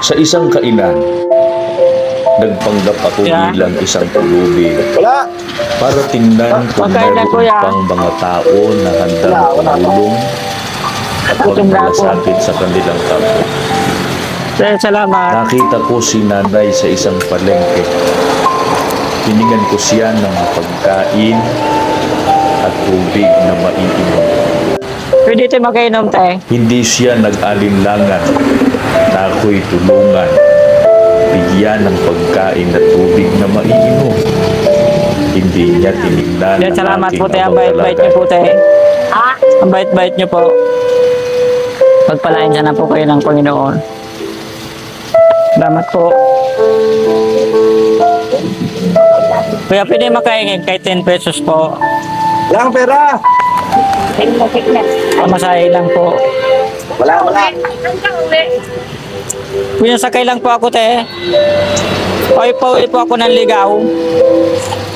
Sa isang kainan, nagpanggap ako bilang isang pulubi para tingnan kung mayroon pang mga tao na handang tumulong at magmalasakit sa kanilang kapwa. Salamat. Nakita ko si nanay sa isang palengke. Hiningan ko siya ng pagkain at tubig na maiinom. Pwede tayo magkainom, te. Hindi siya nag-alinlangan na ako'y tulungan, bigyan ng pagkain at tubig na maiinom. Hindi niya tinignan ang Salamat aking po, te. Ang bait-bait niyo po, te. Ang bait-bait niyo po. Pagpalain sana po kayo ng Panginoon. Salamat po. Kuya, pwede makaingin kay 10 pesos po. Lang pera. Pamasahe lang po. Wala. Kuya, sakay lang po ako, te. Pauwi po ako ng ligaw.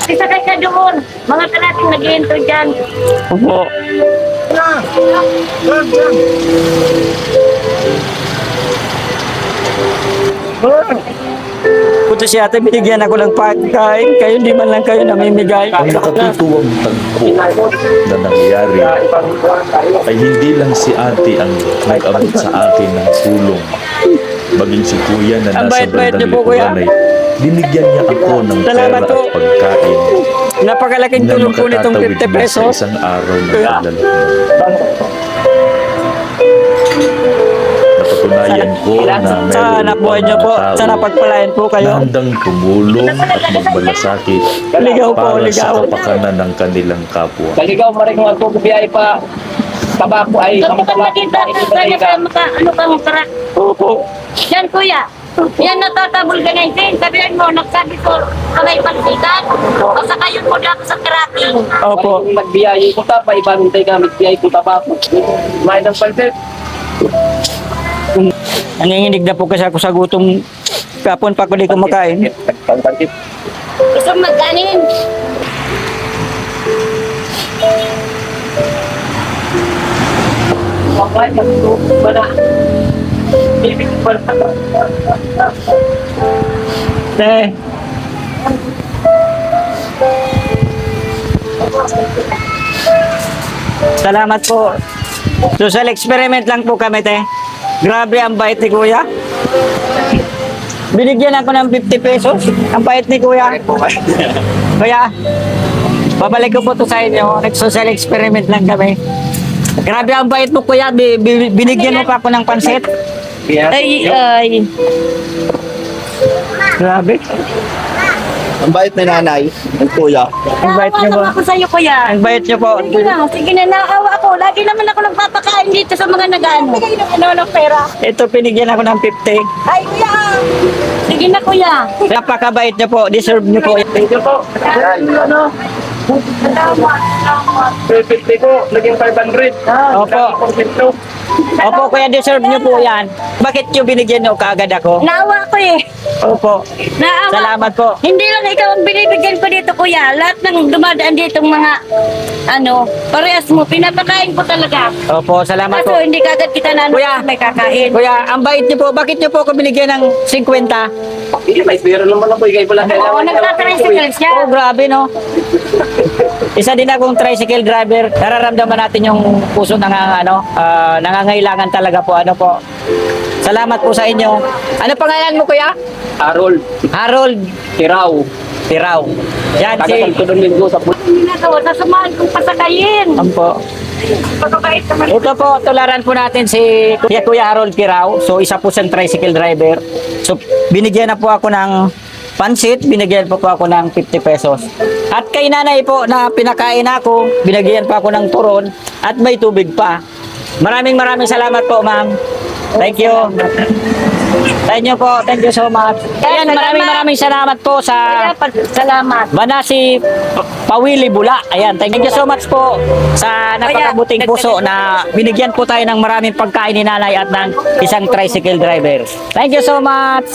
Isakay ka doon. Mga kalating nag-iinto dyan. Opo. Puto si ate, binigyan ako ng pagkain. Kayo, hindi man lang kayo namimigay. Ang nakatutuwang tagpo na nangyari ay hindi lang si ate ang nag-abot sa akin ng tulong. Maging si kuya na Ang nasa bait-bait bandang niyo po, kuya. likuran ay binigyan niya ako ng pera Salamat po. at pagkain Napakalaking na tulong po nitong makatatawid 50 na sa pesos. isang araw na Kuya. paglalakbay. Napatunayan ko na Sana mayroon buhay niyo po. pang mga Sana tao pagpalain po na kayo. handang tumulong at magmalasakit Ligaw po, para ligaw. sa kapakanan ng kanilang kapwa. Baligaw mo rin kung ako bibiyay pa. Tabako ay Kapag nakita ka, kaya ka ano kang karak. Opo. Yan, kuya. Yan, natatabol ka ngayon. Sabihan mo, nagsabi ko, kamay pagsikat. O saka yun mo dako sa karating. Opo. Kung magbiyay ko ta pa ibantay gamit biyay ko tabako. May ng pansit. Nanginginig na po kasi ako sa gutom. Kapon pa ko di kumakain. Pansit. Gusto mo magkanin. Bakay magluto ba na? Ibig ko na. Te. Salamat po. Social experiment lang po kami, te. Grabe ang bait ni kuya. Binigyan ako ng 50 pesos. Ang bait ni kuya. Kuya, babalik ko po to sa inyo. Nag-social experiment lang kami. Grabe ang bait mo, kuya. Binigyan mo pa ako ng pansit. Ay. Grabe. Ang bait ni nanay, ng kuya. Ang bait niyo po. Naawa ako sa'yo, kuya. Ang bait niyo po. Sige na, naawa ako. Lagi naman ako nagpapakain dito sa mga nag-ano. Ng pera. Ito, pinigyan ako ng 50. Ay, kuya. Sige na, kuya. Napakabait niyo po. Deserve niyo po. Thank you po. Ano? Salamat. 350 ko, naging 500. Opo. Opo, kuya, deserve niyo po yan. Bakit niyo binigyan niyo kaagad ako? Naawa ko eh. Opo. Naawa. Salamat po. Hindi lang ikaw ang binibigyan ko dito, kuya. Lahat ng dumadaan ditong mga, parehas mo, pinapakain ko talaga. Opo, salamat po. Kaso hindi kagad kita na Kuya. may kakain. Kuya, ang bait niyo po. Bakit niyo po ako binigyan ng 50? Hindi, may pera naman ako. Ikay pala Oo, nagtatricycle siya. Oh, grabe, no? Isa din akong tricycle driver. Nararamdaman natin yung puso nangangailangan talaga po. Ano po? Salamat po sa inyo. Ano pangalan mo, kuya? Harold, Harold Kiraw. Tiraw. Yan si... Taga-Santo Domingo sa Ginagawa, sasamahan kong pasakayin. Ampo. Pagkakait naman. Ito po, tularan po natin si Kuya Harold Kirao. So, isa po siyang tricycle driver. So, binigyan na po ako ng pansit, binigyan po ako ng 50 pesos. At kay nanay po na pinakain ako, binigyan pa ako ng turon at may tubig pa. Maraming salamat po, ma'am. Thank you. Thank you po. Thank you so much. Ayan, maraming salamat po sa Salamat. Banasi Pawili Bula. Ayan, thank you so much po sa napakabuting puso na binigyan po tayo ng maraming pagkain ni nanay at ng isang tricycle driver. Thank you so much.